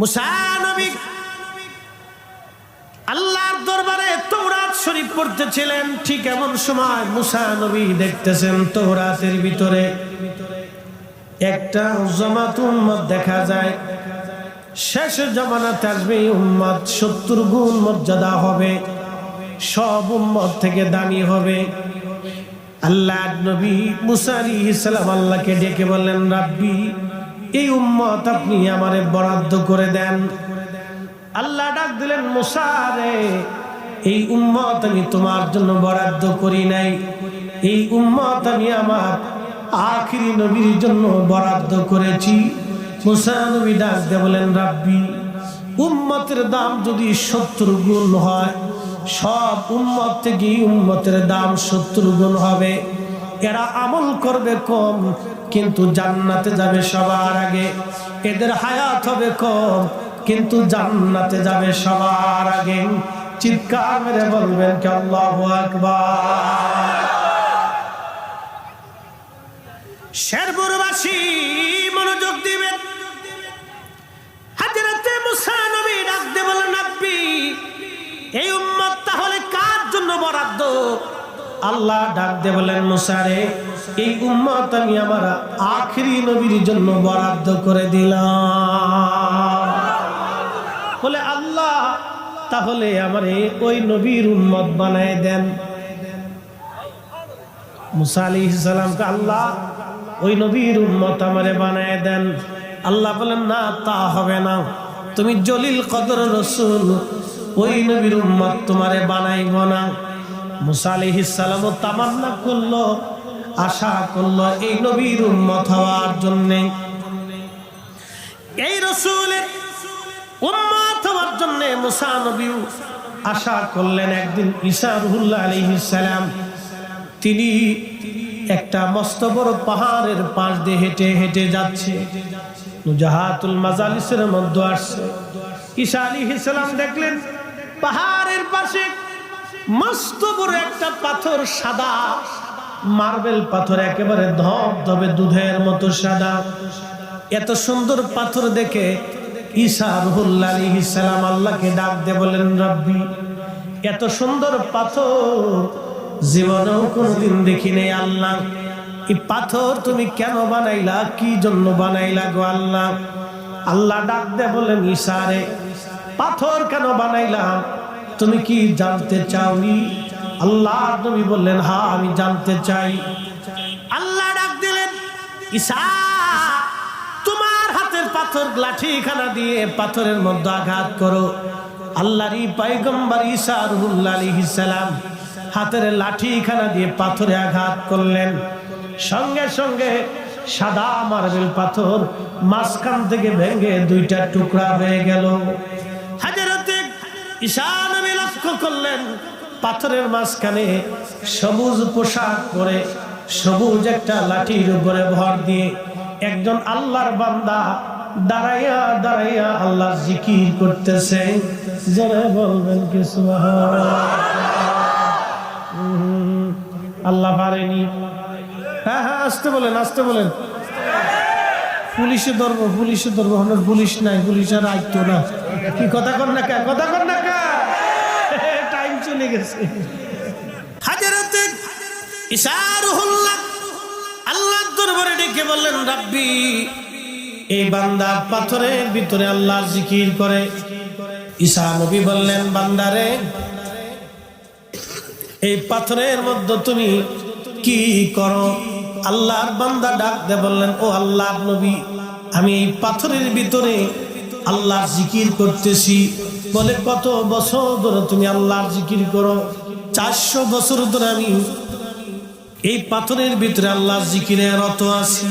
মুসা নবী আল্লাহর দরবারে তাওরাত শরীফ পড়তেছিলেন। ঠিক এমন সময় মুসা নবী দেখতেছেন তাওরাতের ভিতরে একটা জামাত উম্মত দেখা যায়। শেষ জামানাতে আসবে উম্মত 70 গুণ মর্যাদা হবে, সব উম্মত থেকে দামি হবে। আল্লাহর নবী মুসা আলাইহিস সালাম আল্লাহকে ডেকে বললেন, রাব্বি এই উম্মত আপনি আমারে বরাদ্দ করে দেন। আল্লাহ ডাক দিলেন, মুসা রে এই উম্মত আমি তোমার জন্য বরাদ্দ করি নাই, এই উম্মত আমি আমার আখিরি নবীর জন্য বরাদ্দ করেছি। মুসা নবী ডাক দিয়ে বলেন, রাব্বি উম্মতের দাম যদি 70 গুণ হয়, সব উম্মত থেকে উম্মতের দাম 70 গুণ হবে। এরা আমল করবে কম কিন্তু জান্নাতে যাবে সবার আগে। এদের হায়াত হবে কম কিন্তু জান্নাতে যাবে সবার আগে। চিৎকার মেরে বলবেন কি আল্লাহু আকবার। শেরপুরবাসী মনোযোগ দিবেন। হযরতে মুসা নবী ডাক দিয়ে বলেন, রাব্বি এই উম্মত তাহলে কার জন্য বরাদ্দ? আল্লাহ ডাক দিয়ে বলেন, মুসা রে এই উম্মত আমি আমার আখিরি নবীর জন্য বরাদ্দ করে দিলাম। বলে আল্লাহ তাহলে আমারে ওই নবীর উম্মত বানায় দেন। মুসা আলাইহিস সালামকে আল্লাহ ওই নবীর উম্মত আমারে বানায় দেন। আল্লাহ বলেন, না তা হবে না, তুমি জলিল কদর রাসূল, ওই নবীর উম্মত তোমারে বানাইব না। মুসা আলাইহিস সালাম তামান্না করলো, আশা করলো এই নবীর উম্মত হওয়ার জন্য, এই রাসূলের উম্মত হওয়ার জন্য মুসা নবী আশা করলেন। একদিন ঈসা রুহুল্লাহ আলাইহিস সালাম তিনি একটা মস্ত বড় পাহাড়ের পাশ দিয়ে হেঁটে হেঁটে যাচ্ছে। নুজাহাতুল মাজালিসের মধ্যে আসছে। ঈসা আলাইহিস সালাম দেখলেন পাহাড়ের পাশে মস্ত বড় একটা পাথর, সাদা মার্বেল পাথর, একেবারে ধবধবে দুধের মতো সাদা। এত সুন্দর পাথর দেখে ঈসা রুহুল্লাহ আলাইহিস সালাম আল্লাহকে ডাক দিয়ে বলেন, রাব্বি এত সুন্দর পাথর জীবনেও কোনোদিন দেখি নাই। আল্লাহ এই পাথর তুমি কেন বানাইলা, কি জন্য বানাইলা গো আল্লাহ? আল্লাহ ডাক দিয়ে বলেন, ঈসা রে পাথর কেন বানাইলাম তুমি কি জানতে চাওনি? আল্লাহ নবী বললেন, হ্যাঁ আমি জানতে চাই। আল্লাহ ডাক দিলেন, ঈসা তোমার হাতের পাথর লাঠিখানা দিয়ে পাথরের মধ্যে আঘাত করো। আল্লাহরই পয়গম্বর ঈসা রুহুল্লাহ আলাইহিস সালাম হাতের লাঠিখানা দিয়ে পাথরে আঘাত করলেন। সঙ্গে সঙ্গে সাদা মার্বেল পাথর মাঝখান থেকে ভেঙে 2টা টুকরা হয়ে গেল। হযরতে ঈসা নবী লক্ষ্য করলেন পাথরের মাঝখানে সবুজ পোশাক পরে, সবুজ একটা লাঠির উপরে ভর দিয়ে একজন আল্লাহর বান্দা দাঁড়াইয়া দাঁড়াইয়া আল্লাহর জিকির করতেছে। যারা বলবেন কি সুবহানাল্লাহ। আল্লাহ পারেনি। হ্যাঁ হ্যাঁ আসতে বলেন, আসতে বলেন। পুলিশে ধরবো, পুলিশে ধরবো। আমার পুলিশ নাই, পুলিশের আইতো না। কি কথা কর না কা, কথা কর না কা, টাইম চলে গেছে। হযরতে ঈসা রুহুল্লাহ আল্লাহর দরবারে ডেকে বললেন, রাব্বি এই বান্দা পাথরের ভিতরে আল্লাহর জিকির করে। ঈসা নবী বললেন, বান্দারে এই পাথরের মধ্যে তুমি কি করো? আল্লাহর বান্দা ডাক দিয়ে বললেন, ও আল্লাহর নবী আমি এই পাথরের ভিতরে আল্লাহর জিকির করতেছি। বলে, কত বছর ধরে তুমি আল্লাহর জিকির করো? 400 বছর ধরে আমি এই পাথরের ভিতরে আল্লাহর জিকিরে রত আছি।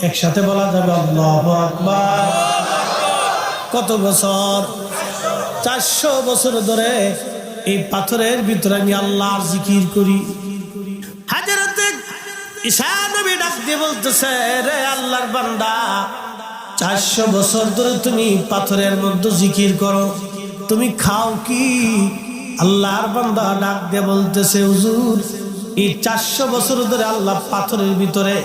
একসাথে বলা যাবে আল্লাহু আকবার। কত বছর? 400 বছর ধরে এই পাথরের ভিতরে আমি আল্লাহর জিকির করি। হযরতে ঈসা নবী ডাক দিয়ে বলতেছে, রে আল্লাহর বান্দা 400 বছর ধরে তুমি পাথরের মধ্যে জিকির করো, তুমি খাও কি? আল্লাহর বান্দা ডাক দিয়ে বলতেছে, হুজুর এই 400 বছর ধরে আল্লাহ পাথরের ভিতরে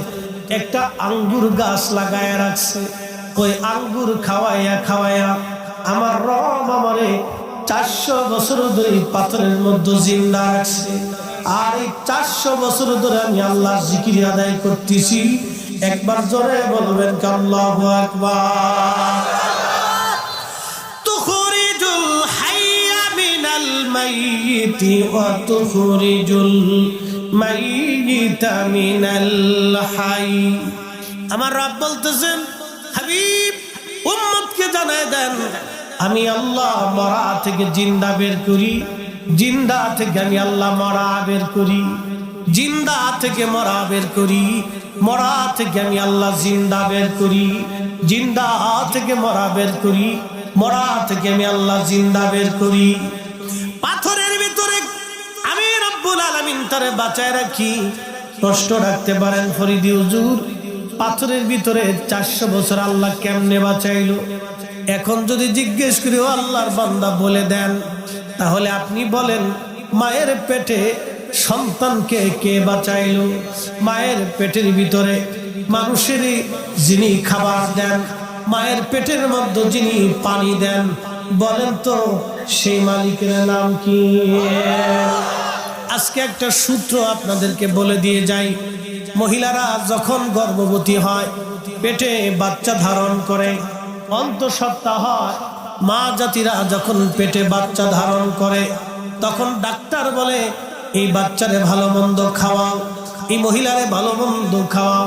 একটা আঙ্গুর গাছ লাগায় রাখছে। ওই আঙ্গুর খাওয়াইয়া খাওয়াইয়া আমার রব আমারে 400 বছর ধরে পাথরের মধ্যে জিন্দা রাখছে। আর এই 400 বছর ধরে আমি আল্লাহর জিকির আদায় করতেছি। একবার জোরে বলবেন আল্লাহু আকবার। তুখরিজুল হাইয়া মিনাল মাইয়িতি ওয়া তুখরিজুল মাইয়িতা মিনাল হাই। আমার রব বলতেছেন, হাবিব উম্মতকে জানায় দেন, আমি আল্লাহ মরা থেকে জিন্দা বের করি, জিন্দা থেকে আমি আল্লাহ মরা বের করি, জিন্দা থেকে মরা বের করি, মরা থেকে আমি আল্লাহ জিন্দা বের করি, জিন্দা থেকে মরা বের করি, মরা থেকে আমি আল্লাহ জিন্দা বের করি। পাথরের ভিতরে আমি রব্বুল আলামিন তারে বাঁচায় রাখি। প্রশ্ন রাখতে পারেন ফরিদি হুজুর, পাথরের ভিতরে 400 বছর আল্লাহ কেমনে বাঁচাইলো? এখন যদি জিজ্ঞেস করি ও আল্লাহর বান্দা বলে দেন, তাহলে আপনি বলেন মায়ের পেটে সন্তানকে কে বাঁচাইলো? মায়ের পেটের ভিতরে মানুষের যিনি খাবার দেন, মায়ের পেটের মধ্যে যিনি পানি দেন, বলেন তো সেই মালিকের নাম কি? আজকে একটা সূত্র আপনাদেরকে বলে দিয়ে যাই। মহিলারা যখন গর্ভবতী হয়, পেটে বাচ্চা ধারণ করে, অন্তঃসত্ত্বা হয়, মা জাতিরা যখন পেটে বাচ্চা ধারণ করে, তখন ডাক্তার বলে এই বাচ্চারে ভালো মন্দ খাওয়াও, এই মহিলারে ভালো মন্দ খাওয়াও।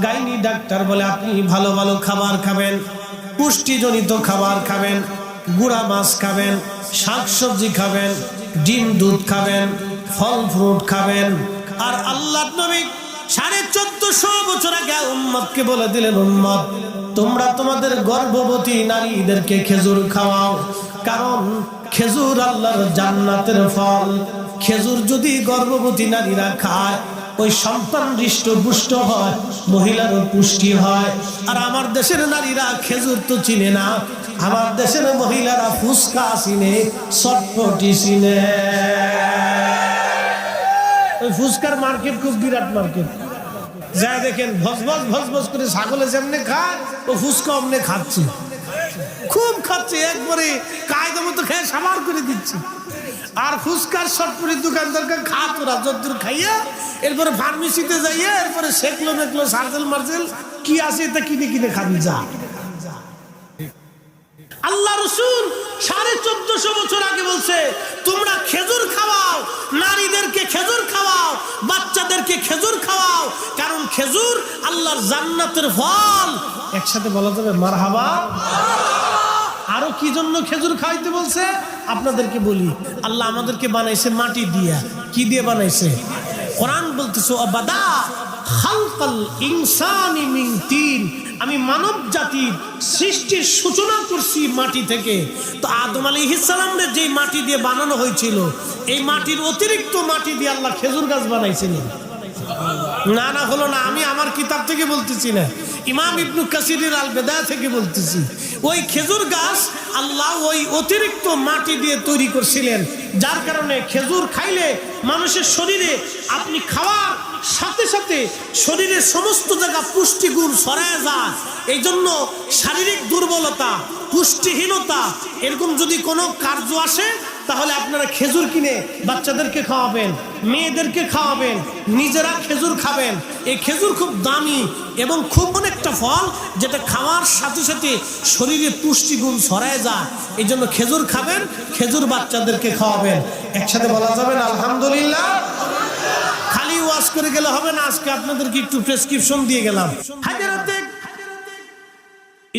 গাইনি ডাক্তার বলে আপনি ভালো ভালো খাবার খাবেন, পুষ্টিজনিত খাবার খাবেন, গুঁড়া মাছ খাবেন, শাকসবজি খাবেন, ডিম দুধ খাবেন, ফল ফ্রুট খাবেন। আর আল্লাহর নবী 1450 বছর আগে উম্মতকে বলে দিলেন, উম্মত তোমরা তোমাদের গর্ভবতী নারীদেরকে খেজুর খাওয়াও, কারণ খেজুর আল্লাহর জান্নাতের ফল। খেজুর যদি গর্ভবতী নারীরা খায়, ওই সন্তান হৃষ্টপুষ্ট হয়, মহিলারও পুষ্টি হয়। আর আমার দেশের নারীরা খেজুর তো চিনে না, আমার দেশের মহিলারা ফুসকা চিনে, চটপটি চিনে। ওই ফুসকার মার্কেট খুব বিরাট মার্কেট, যা দেখেন ভসভস ভসভস করে ছাগলে যেমনে খায়, ও ফুসকা অমনে খাচ্ছে, খুব খাচ্ছে, একবারে কায়দা মতো খেয়ে সামার করে দিচ্ছে। আর ফুসকার চটপটির দোকানদারকে খা তোরা যদ্দূর খাইয়া, এরপরে ফার্মেসিতে যাইয়া, এরপরে সেকলো মেকলো সার্জেল মার্জেল কি আছে এটা কিনে কিনে খাবি যা। আল্লাহ রাসূল 1450 বছর আগে বলছে, তোমরা খেজুর খাওয়াও, নারীদেরকে খেজুর খাওয়াও, বাচ্চাদেরকে খেজুর খাওয়াও, কারণ খেজুর আল্লাহর জান্নাতের ফল। একসাথে বলা যাবে মারহাবা। আরো কি জন্য খেজুর খাওয়াইতে বলছে আপনাদেরকে বলি। আল্লাহ আমাদেরকে বানাইছে মাটি দিয়া। কি দিয়ে বানাইছে? কোরআন বলতেছে, আবাদা খালকাল ইনসানি মিন তিন, আমি মানব জাতির সৃষ্টির সূচনা করছি মাটি থেকে। তো আদম আলাইহিস সালামের যে মাটি দিয়ে বানানো হয়েছিল, এই মাটির অতিরিক্ত মাটি দিয়ে আল্লাহ খেজুর গাছ বানাইছিলেন। না না হলো না, আমি আমার কিতাব থেকে বলতেছি না, ইমাম ইবনে কাসিরের আল বেদায়া থেকে বলতেছি। ওই খেজুর গাছ আল্লাহ ওই অতিরিক্ত মাটি দিয়ে তৈরি করছিলেন, যার কারণে খেজুর খাইলে মানুষের শরীরে আপনি খাওয়ার সাথে সাথে শরীরের সমস্ত জায়গা পুষ্টিগুণ ছড়ায় যায়। এই জন্য শারীরিক দুর্বলতা, পুষ্টিহীনতা এরকম যদি কোনো কার্য আসে, তাহলে আপনারা খেজুর কিনে বাচ্চাদেরকে খাওয়াবেন, মেয়েদেরকে খাওয়াবেন, নিজেরা খেজুর খাবেন। এই খেজুর খুব দামি এবং খুব অনেকটা ফল, যেটা খাওয়ার সাথে সাথে শরীরে পুষ্টিগুণ ছড়ায় যায়। এই জন্য খেজুর খাবেন, খেজুর বাচ্চাদেরকে খাওয়াবেন। একসাথে বলা যাবে না আলহামদুলিল্লাহ? খালি ওয়াজ করে গেলে হবে না, আজকে আপনাদেরকে একটু প্রেসক্রিপশন দিয়ে গেলাম। হাজরাতে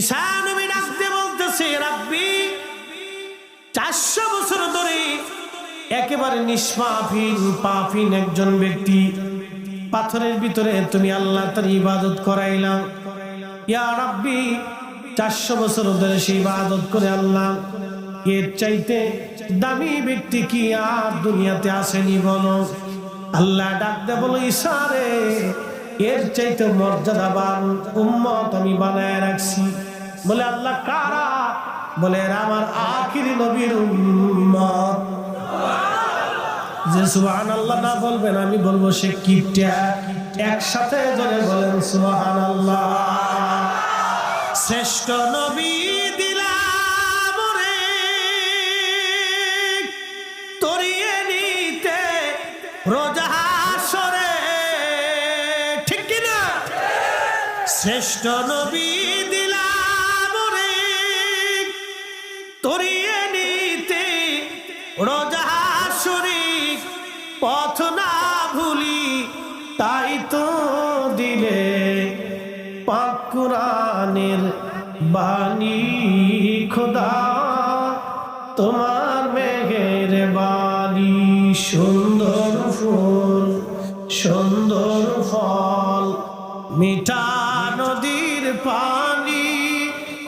ঈসা নবী ডাকতে বলতেছে, রাব্বি 400 বছর ধরে একেবারে নিষ্পাপহীন পাপহীন একজন ব্যক্তি পাথরের ভিতরে তুমি আল্লাহ তার ইবাদত করাইলাম। ইয়া রাব্বি 400 বছর ধরে সেই ইবাদত করে আল্লাহ, এর চাইতে দামি ব্যক্তি কি আর দুনিয়াতে আসেনি বলো? আল্লাহ ডাকতে বলো, ঈসা রে, এর চাইতে মর্যাদাবান উম্মত আমি বানায় রাখছি। বলে আল্লাহ কারা? বলে এরা আমার আখিরি নবীর উম্মত। যে সুবহানাল্লাহ না বলবেন আমি বলবো সে কিপটা। একসাথে জোরে বলেন সুবহানাল্লাহ। শ্রেষ্ঠ নবী দিলাম রে তরিয়ে নিতে রোজা হাসরে, ঠিক কিনা? শ্রেষ্ঠ নবী দিলাম রে তরিয়ে নিতে রোজা হাসরে, পথ না ভুলি তাই তো দিলে পাক কুরআনের বাণী খোদা তোমার মেহেরবানি। সুন্দর ফুল সুন্দর ফল মিঠা নদীর পানি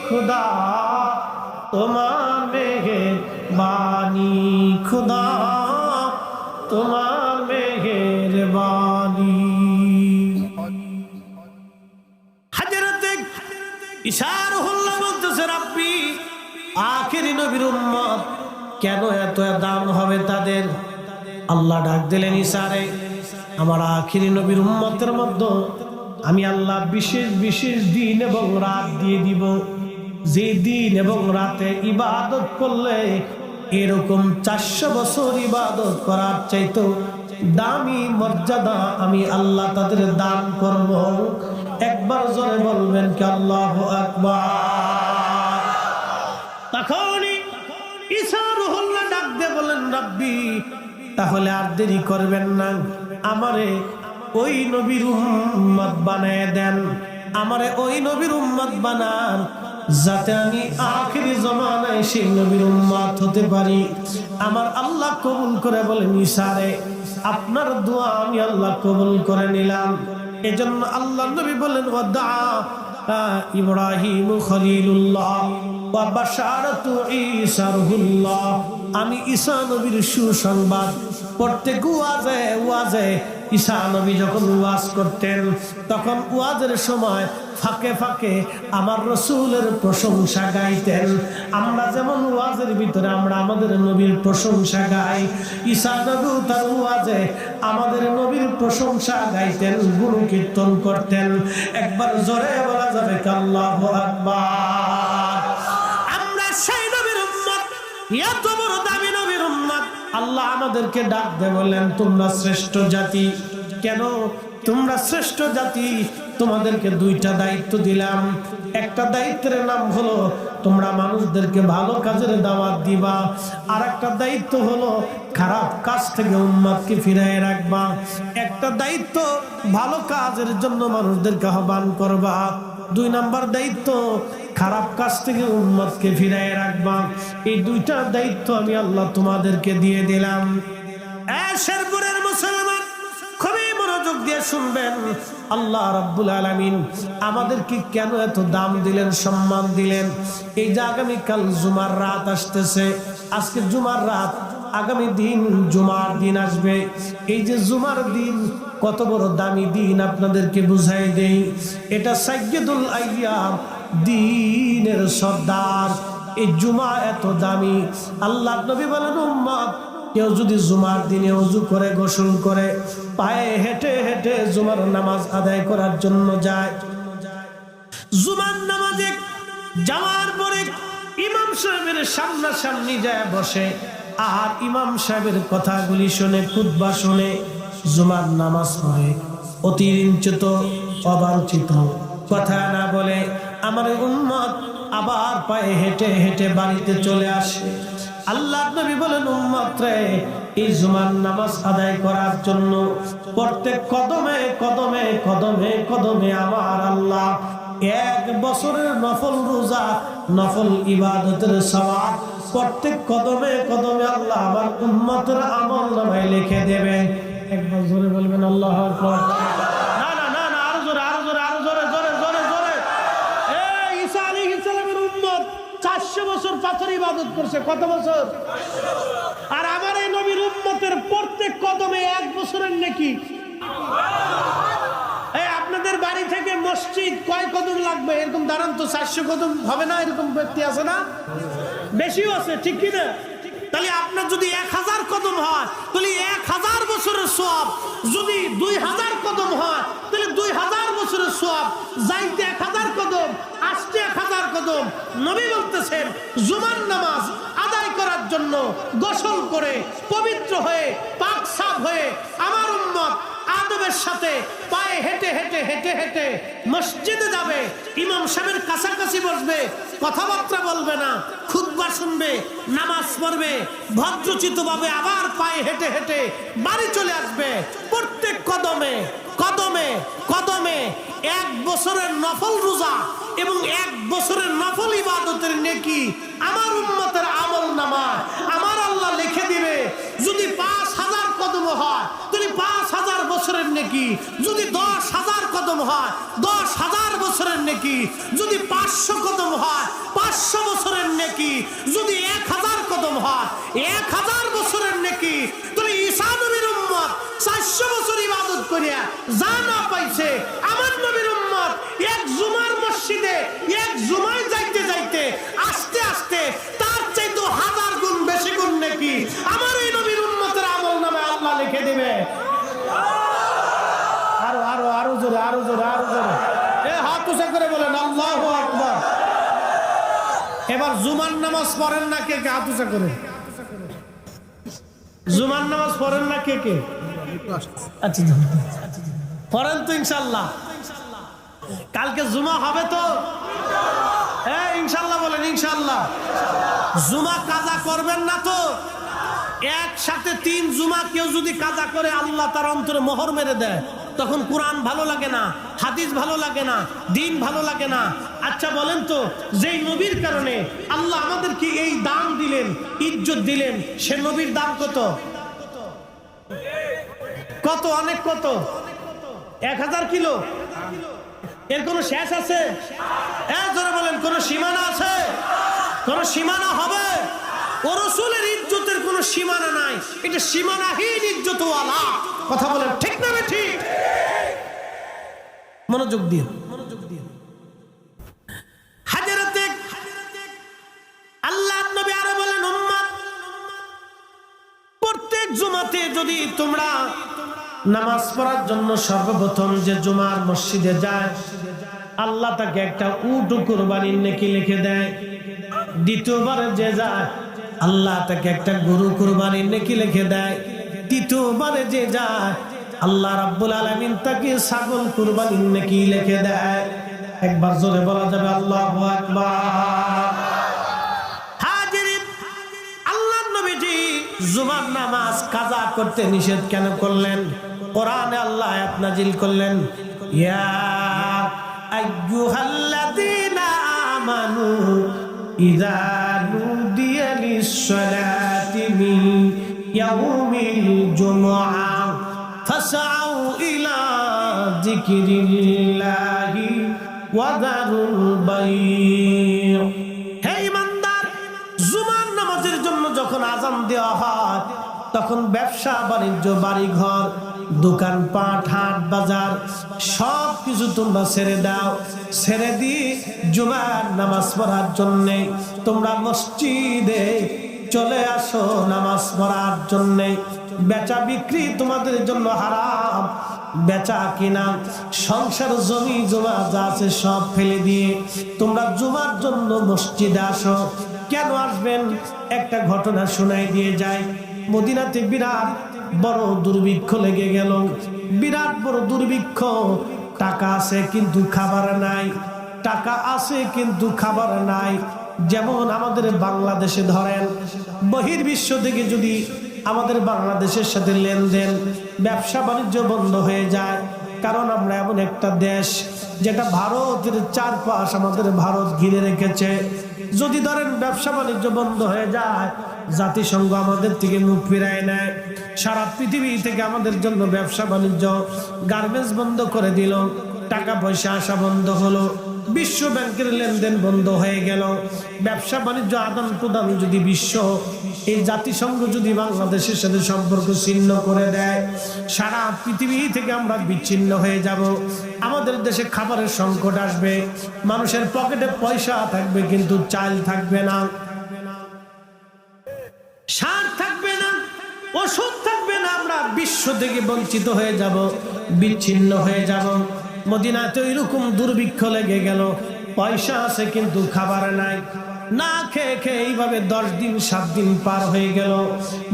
খোদা তোমার মেহেরবানি, খোদা তোমার মেহেরবানি। হযরতে ঈসা রূহুল্লাহ বলতেছে রাব্বি আখিরি নবীর উম্মত কেন এত দাম হবে তাদের? আল্লাহ ডাক দিলেন ঈসারে, আমার আখিরি নবীর উম্মতের মধ্যে আমি আল্লাহ বিশেষ বিশেষ দিন এবং রাত দিয়ে দিব, যে দিন এবং রাতে ইবাদত করলে এরকম 400 বছর ইবাদত করার চাইতো দামি মর্যাদা আমি আল্লাহ তাদের দান করব। একবার জোরে বলবেন কি আল্লাহু আকবার। তখনই ঈসা রূহুল্লাহ ডাক দিয়ে বলেন রাব্বি তাহলে আর দেরি করবেন না, আমারে ওই নবীর উম্মত বানায় দেন, আমারে ওই নবীর উম্মত বানান যাতে আমি আখিরি জমানায় সেই নবীর উম্মত হতে পারি। আমার আল্লাহ কবুল করে বলেন ঈসারে আপনার দোয়া আমি আল্লাহ কবুল করে নিলাম। এজন্য আল্লাহ নবী বলেন ওয়াদা ইব্রাহিম খলিলুল্লাহ ওয়া বাশারাতু ঈসা রূহুল্লাহ, আমি ঈসা নবীর সুসংবাদ প্রত্যেক ওয়াজে ঈসা নবী যখন ওয়াজ করতেন তখন ওয়াজের সময় ফাঁকে ফাঁকে আমার রাসূলের প্রশংসা গাইতেন। আমরা যেমন ওয়াজের ভিতরে আমরা আমাদের নবীর প্রশংসা গাই, ঈসা নবী তার ওয়াজে আমাদের নবীর প্রশংসা গাইতেন, গুণ কীর্তন করতেন। একবার জোরে বলা যাবে আল্লাহু আকবার। আমরা সেই নবীর উম্মত, এত বড় দামি নবীর উম্মত। আল্লাহ আমাদেরকে ডাক দিয়ে বললেন তোমরা শ্রেষ্ঠ জাতি। কেন তোমরা শ্রেষ্ঠ জাতি? তোমাদেরকে দুইটা দায়িত্ব দিলাম। একটা দায়িত্বের নাম হলো তোমরা মানুষদেরকে ভালো কাজের দাওয়াত দিবা, আর একটা দায়িত্ব হলো খারাপ কাজ থেকে উম্মতকে ফিরিয়ে রাখবা। একটা দায়িত্ব ভালো কাজের জন্য মানুষদেরকে আহ্বান করবা, 2 নাম্বার দায়িত্ব খারাপ কাজ থেকে উম্মতকে ফিরিয়ে রাখবা। এই দুইটা দায়িত্ব আমি আল্লাহ তোমাদেরকে দিয়ে দিলাম। শেরপুরের মুসলমান খুবই মনোযোগ দিয়ে শুনবেন, আল্লাহ রাব্বুল আলামিন আমাদেরকে কেন এত দাম দিলেন, সম্মান দিলেন। এই যে আগামীকাল জুমার রাত আসতেছে, আজকে জুমার রাত, আগামী দিন জুমার দিন আসবে। এই যে জুমার দিন কত বড় দামি দিন আপনাদেরকে বুঝাই দেই। এটা সাইয়্যিদুল আইয়াম, দিনের সর্দার। এই জুমা এত দামি। আল্লাহ নবী বলেন উম্মত কেউ যদি জুমার দিনে ওযু করে গোসল করে পায়ে হেঁটে হেঁটে জুমার নামাজ আদায় করার জন্য যায়, জুমার নামাজে যাওয়ার পরে ইমাম সাহেবের সামনাসামনি যায় বসে, আর ইমাম সাহেবের কথাগুলি শুনে, খুতবা শুনে জুমার নামাজ পড়ে, অতিরঞ্চিত অবাঞ্ছিত কথা না বলে আমার উম্মত আবার পায়ে হেঁটে হেঁটে বাড়িতে চলে আসে। আল্লাহ নবী বলেন উম্মত রে, এই জুমার নামাজ আদায় করার জন্য প্রত্যেক কদমে কদমে কদমে কদমে আমার আল্লাহ 1 বছরের নফল রোজা, নফল ইবাদতের সওয়াব প্রত্যেক কদমে কদমে আল্লাহ আমার উম্মতের আমলনামায় লিখে দেবেন। একবার জোরে বলবেন আল্লাহু আকবার। না না না না, আরো জোরে আরো জোরে আরো জোরে জোরে জোরে জোরে। এই ঈসা আলাইহিস সালামের উম্মত 400 বছর পাথর ইবাদত করছে। কত বছর? আর আমার এই নবীর উম্মতের প্রত্যেক কদমে 1 বছরের নেকি। এই আপনাদের বাড়ি থেকে মসজিদ কয় কদম লাগবে? এরকম দাঁড়ান তো, 400 কদম হবে না? এরকম ব্যক্তি আছে না? বেশিও আছে, ঠিক কি না? তাহলে আপনার যদি 1000 কদম হয় তাহলে 1000 বছরের সওয়াব, যদি 2000 কদম হয় তাহলে 2000 বছরের সওয়াব, যাইতে 1000 কদম, আসতে 1000 কদম। নবী বলতেছেন জুমার নামাজ আদায় করার জন্য গোসল করে পবিত্র হয়ে পাক সাফ হয়ে আমার উম্মত আদবের সাথে পায়ে হেঁটে হেঁটে হেঁটে হেঁটে মসজিদে যাবে, ইমাম সাহেবের কাছাকাছি বসবে, কথাবার্তা বলবে না, খুতবা শুনবে, নামাজ পড়বে, ভদ্রচিতভাবে আবার পায়ে হেঁটে হেঁটে বাড়ি চলে আসবে। প্রত্যেক কদমে কদমে কদমে 1 বছরের নফল রোজা এবং 1 বছরের নফল ইবাদতের নেকি আমার উম্মতের আমল নামা আমার আল্লাহ লিখে দিবে। যদি 5000 কদম হয় যদি 5000 বছরের নেকি, যদি 10,000 কদম হয় 10,000 বছরের নেকি, যদি 500 কদম হয় 500 বছরের নেকি, যদি 1000 কদম হয় 1000 বছরের নেকি। তুমি ঈসা নবীর উম্মত 400 বছর ইবাদত করিয়া যা না পাইছে, আমার নবীর উম্মত এক জুমার মসজিদে এক জুমায় যাইতে যাইতে আস্তে আস্তে তার চাইতে 1000 গুণ বেশি গুণ নেকি আমার এই নবীর উম্মতের আমল নামে আল্লাহ লিখে দিবে। আরো আরো আরো জোরে আরো জোরে আরো জোরে হাত উঁচা করে বলেন আল্লাহু আকবার। এবার জুমার নামাজ পড়েন না কে কে? হাত উঁচা করে। জুমার নামাজ পড়েন না কে কে? আচ্ছা পড়েন তো ইনশাআল্লাহ। কালকে জুমা হবে তো? হ্যাঁ ইনশাআল্লাহ বলেন ইনশাআল্লাহ। জুমা কাজা করবেন না তো? একসাথে 3 জুমা কেউ যদি কাজা করে আল্লাহ তার অন্তরে মোহর মেরে দেয়, তখন কোরআন ভালো লাগে না, হাদিস ভালো লাগে না, দিন ভালো লাগে না। আচ্ছা বলেন তো, যেই নবীর কারণে আল্লাহ আমাদেরকে এই দাম দিলেন, ইজ্জত দিলেন, সে নবীর দাম কত? কত? অনেক কত? 1000 কিলো? এর কোন শেষ আছে? জোরে বলেন, কোন সীমানা আছে? কোন সীমানা হবে? ও রাসূলের ইজ্জতের কোন সীমানা নাই, এটা সীমানাহীন ইজ্জতওয়ালা। কথা বলেন ঠিক না ঠিক? মনোযোগ দিন। হযরতে আল্লাহর নবী আরো বলেন, উম্মত প্রত্যেক জুমাতে যদি তোমরা নামাজ পড়ার জন্য সর্বপ্রথম যে জুমার মসজিদে যায়, আল্লাহ তাকে একটা উট কুরবানির নেকি লিখে দেয়। দ্বিতীয়বারে যে যায় আল্লাহ তাকে একটা গরু কুরবানির নেকি লিখে দেয়। তৃতীয়বারে যে যায় আল্লাহ রাব্বুল আলামিন তাকে ছাগল কুরবানির নেকি লিখে দেয়। একবার জোরে বলা যাবে আল্লাহু আকবার। হাজিরিন, আল্লাহর নবীজি জুমার নামাজ কাজা করতে নিষেধ কেন করলেন? কোরআনে আল্লাহ আয়াত নাজিল করলেন, ইয়া আইয়ুহাল্লাযীনা আমানু ইযা নুদিয়া লিস-সালাতি মিন ইয়াউমিল জুমআ ফাসআউ ইলা যিকরিল্লাহি ওয়া যারুল বাই'। হে ঈমানদার, জুমার নামাজের জন্য যখন আযান দেওয়া হয় তখন ব্যবসা বাণিজ্য, বাড়ি ঘর, দোকানপাট, হাট বাজার সব কিছু তোমরা ছেড়ে দাও। ছেড়ে দিয়ে জুমার নামাজ পড়ার জন্য তোমরা মসজিদে চলে আসো নামাজ পড়ার জন্য। বেচা বিক্রি তোমাদের জন্য হারাম। বেচা কিনা, সংসার, জমি জমা যা আছে সব ফেলে দিয়ে তোমরা জুমার জন্য মসজিদে আসো। কেন আসবেন? একটা ঘটনা শোনাই দিয়ে যায়। মদিনাতে বিরাট বড় দুর্ভিক্ষ লেগে গেল। বিরাট বড় দুর্ভিক্ষ। টাকা আছে কিন্তু খাবার নাই, টাকা আছে কিন্তু খাবার নাই। যেমন আমাদের বাংলাদেশে ধরেন, বহির্বিশ্ব থেকে যদি আমাদের বাংলাদেশের সাথে লেনদেন, ব্যবসা বাণিজ্য বন্ধ হয়ে যায়, কারণ আমরা এমন একটা দেশ যেটা ভারতের চারপাশ আমাদের ভারত ঘিরে রেখেছে। যদি ধরেন ব্যবসা বাণিজ্য বন্ধ হয়ে যায়, জাতিসংঘ আমাদের থেকে মুখ ফিরায় নেয়, সারা পৃথিবী থেকে আমাদের জন্য ব্যবসা বাণিজ্য, গার্মেন্টস বন্ধ করে দিল, টাকা পয়সা আসা বন্ধ হলো, বিশ্ব ব্যাংকের লেনদেন বন্ধ হয়ে গেল, ব্যবসা বাণিজ্য আদান প্রদান যদি বিশ্ব, এই জাতিসংঘ যদি বাংলাদেশের সাথে সম্পর্ক ছিন্ন করে দেয়, সারা পৃথিবী থেকে আমরা বিচ্ছিন্ন হয়ে যাব। আমাদের দেশে খাবারের সংকট আসবে, মানুষের পকেটে পয়সা থাকবে কিন্তু চাল থাকবে না, সার থাকবে না, ওষুধ থাকবে না। আমরা বিশ্ব থেকে বঞ্চিত হয়ে যাব, বিচ্ছিন্ন হয়ে যাব। মদিনাতে এরকম দুর্ভিক্ষ লেগে গেল। পয়সা আছে কিন্তু খাবার নাই। না খেয়ে খেয়ে এইভাবে 10 দিন 7 দিন পার হয়ে গেল।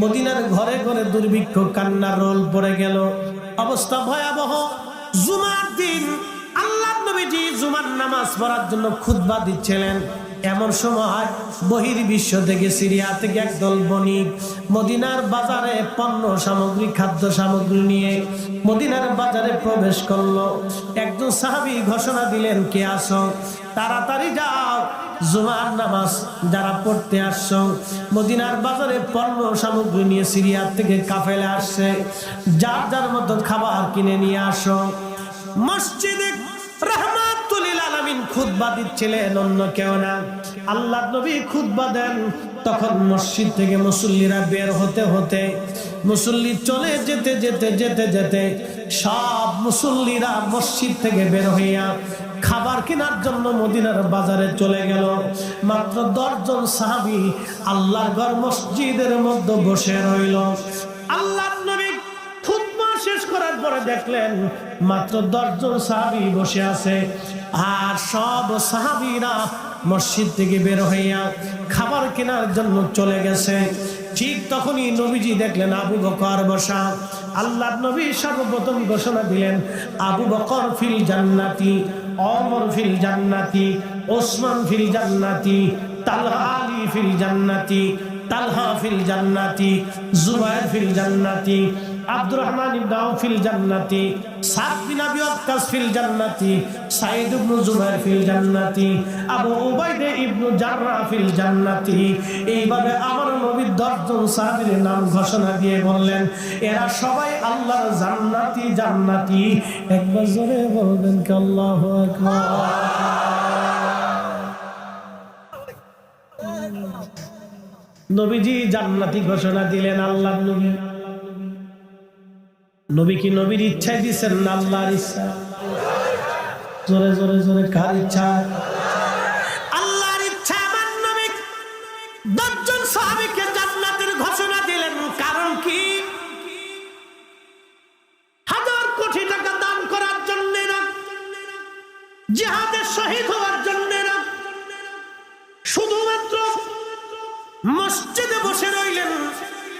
মদিনার ঘরে ঘরে দুর্ভিক্ষ, কান্নার রোল পড়ে গেল। অবস্থা ভয়াবহ। জুমার দিন আল্লাহর নবীজি জুমার নামাজ পড়ার জন্য খুতবা দিচ্ছিলেন। এমন সময় বহির্বিশ্ব থেকে, সিরিয়া থেকে একদল বণিক মদিনার বাজারে পণ্য সামগ্রী, খাদ্য সামগ্রী নিয়ে মদিনার বাজারে প্রবেশ করলো। একজন সাহাবী ঘোষণা দিলেন, কে আসো? তাড়াতাড়ি যাও, জুমার নামাজ যারা পড়তে আসছো, মদিনার বাজারে পণ্য সামগ্রী নিয়ে সিরিয়া থেকে কাফেলা আসছে, যার যার মতো খাবার কিনে নিয়ে আসো। মসজিদে রাহমাতুল লিল আলামিন খুতবা দিচ্ছিলেন, অন্য কেউ না। আল্লাহর নবী খুতবা দেন, তখন মসজিদ থেকে মুসল্লিরা বের হতে হতে, মুসল্লি চলে যেতে যেতে যেতে যেতে সব মুসল্লিরা মসজিদ থেকে বের হইয়া খাবার কেনার জন্য মদিনার বাজারে চলে গেল। মাত্র 10 জন সাহাবী আল্লাহর ঘর মসজিদের মধ্যে বসে রইল। আল্লাহর নবী খুতবা শেষ করার পরে দেখলেন মাত্র 10 জন সাহাবী বসে আছে, আর সব সাহাবীরা মসজিদ থেকে বের হইয়া খাবার কেনার জন্য চলে গেছে। ঠিক তখনই নবীজি দেখলেন আবু বকর বসা। আল্লাহর নবী সর্বপ্রথম ঘোষণা দিলেন, আবু বকর ফিল জান্নাতি, ওমর ফিল জান্নাতি, ওসমান ফিল জান্নাতি, তালহা আলী ফিল জান্নাতি, তালহা ফিল জান্নাতি, জুবায়ের ফিল জান্নাতি, আব্দুর রহমান ইবনে আউফ ফিল জান্নাতি, সাদ বিন আবি ওয়াক্কাস ফিল জান্নাতি, সাঈদ ইবনে জুবায়ের ফিল জান্নাতি, আবু উবাইদা ইবনে জাররাহ ফিল জান্নাতি। এইভাবে আমার নবী 10 জন সাহাবীর নাম ঘোষণা দিয়ে বললেন, এরা সবাই আল্লাহর জান্নাতি জান্নাতি। একবার জোরে বলবেন কি আল্লাহু আকবার। নবীজি জান্নাতি ঘোষণা দিলেন। আল্লাহর নবী, নবী কি নবীর ইচ্ছায় দিচ্ছেন না আল্লাহর ইচ্ছা? জোরে জোরে জোরে, কার ইচ্ছা? আল্লাহর ইচ্ছা। আমার নবী 10 জন সাহাবীকে জান্নাতের ঘোষণা দিলেন। কারণ কি? 1000 কোটি টাকা দান করার জন্য না, জিহাদে শহীদ হওয়ার জন্য না, শুধুমাত্র মসজিদে বসে রইলেন।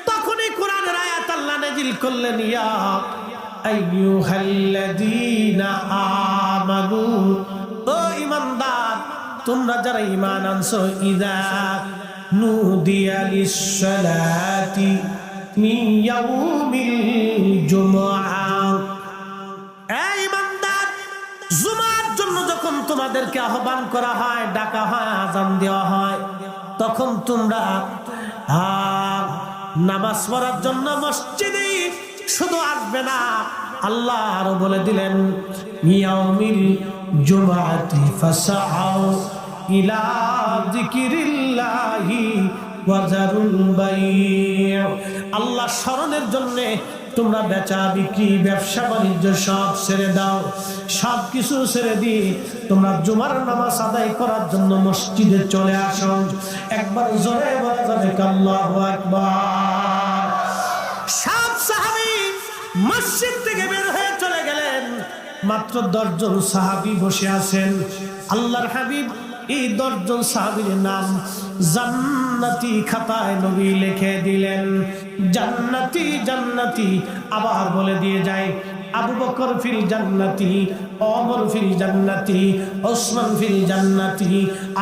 তখনই কোরআনের আয়াত আল্লাহ নাযিল করলেন, ইয়া আইয়ুহাল্লাযীনা আমানু, ও ঈমানদার, তোমরা যারা ঈমান আনছো, ইযা নুদিয়া লিস-সালাতি মিন ইয়াউমিল জুমআহ, এই ঈমানদার, জুমার জন্য যখন তোমাদেরকে আহ্বান করা হয়, ডাকা হয়, আযান দেওয়া হয়, তখন তোমরা নামাজ পড়ার জন্য মসজিদে শুধু আসবে না। আল্লাহ আরো বলে দিলেন, ইয়াউমিল জুমআতি ফাসআউ ইলা যিকিরিল্লাহি ওয়া যারুল বাই', আল্লাহ স্মরণের জন্য তোমরা বেচা বিক্রি, ব্যবসা বাণিজ্য সব ছেড়ে দাও। সব কিছু ছেড়ে দিয়ে তোমরা জুমার নামাজ আদায় করার জন্য মসজিদে চলে আসো। একবার জোরে বলা যাবে আল্লাহু আকবার। সব সাহাবী মসজিদ থেকে বের হয়ে চলে গেলেন। মাত্র 10 জন সাহাবী বসে আছেন। আল্লাহর হাবিব এই 10 জন সাহাবীর নাম জান্নাতি খাতায় নবী লিখে দিলেন। জান্নাতি জান্নাতি আবার বলে দিয়ে যায়, আবু বকর ফিল জান্নাতি, ওমর ফিল জান্নাতি, ওসমান ফিল জান্নাতি,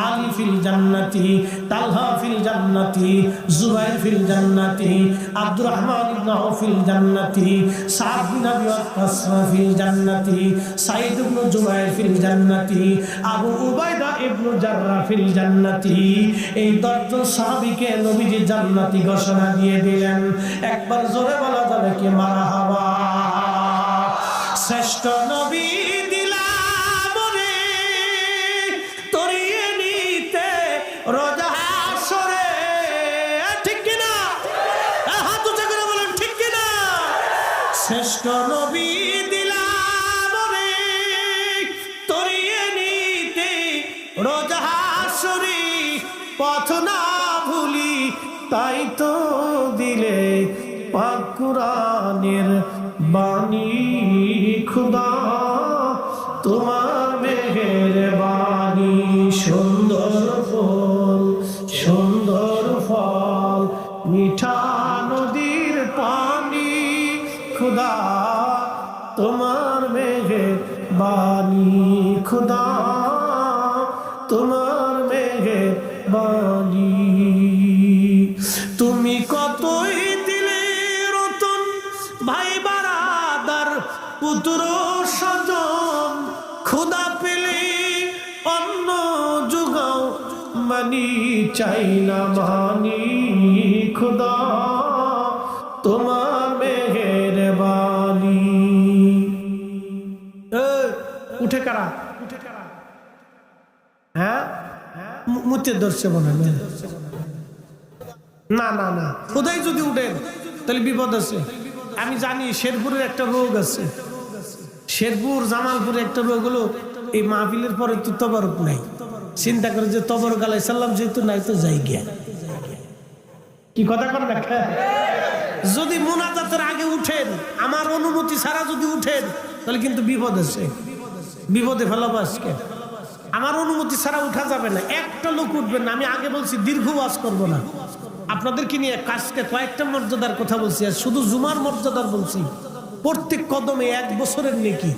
আলী ফিল জান্নাতি, তালহা ফিল জান্নাতি, জুবাইর ফিল জান্নাতি, আব্দুর রহমান ইবনে আউফ ফিল জান্নাতি, সাদ বিন আবি ওয়াক্কাস ফিল জান্নাতি, সাঈদ ইবনে জুবাইর ফিল জান্নাতি, আবু উবাইদা ইবনে জাররাহ ফিল জান্নাতি। এই 10 জন সাহাবীকে নবীজি জান্নাতি ঘোষণা দিয়ে দিলেন। একবার জোরে বলা যাবে কি মারহাবা। শ্রেষ্ঠ নবী দিলাম রে তরিয়ে নিতে রোজা হাসরে, ঠিক কিনা? হাত উঁচা করে বলেন ঠিক কিনা? শ্রেষ্ঠ নবী দিলাম রে তরিয়ে নিতে রোজা হাসরে, পথ না ভুলি তাই তো দিলে পাক কুরআনের বাণী, খুদা তোমার মেহেরবানি। সুন্দর ফুল সুন্দর ফল মিঠা নদীর পানি খুদা তোমার মেঘের বাণী খুদা তোমার মেঘের বাণী তুমি কতই দিলে রতন ভাই বারাদার পুত্র স্বজন খুদা পেলে অন্য যুগাও মানি চাই না মানি খুদা তোমার মেঘের বাণী উঠে কারা হ্যাঁ মুতে ধরছে মনে না না না খুদাই যদি উঠেন তাহলে বিপদ আছে আমি জানি শেরপুরের একটা রোগ আছে শেরপুর জামালপুরে একটা রোগ হলো এই মাহফিলের পরে তো তবরক নাই চিন্তা করে যে তবরক আলাইহিস সালাম যেহেতু নাই তো যাই গিয়া কি কথা কর না যদি মুনাজাতের আগে উঠেন আমার অনুমতি ছাড়া যদি উঠেন তাহলে কিন্তু বিপদ আছে বিপদে ফেলাবো আজকে আমার অনুমতি ছাড়া উঠা যাবে না একটা লোক উঠবেন না আমি আগে বলছি দীর্ঘ ওয়াজ করব না আপনাদেরকে নিয়ে কাজকে কয়েকটা মর্যাদার কথা বলছি আর শুধু জুমার মর্যাদার বলছি প্রত্যেক কদমে 1 বছরের নেকি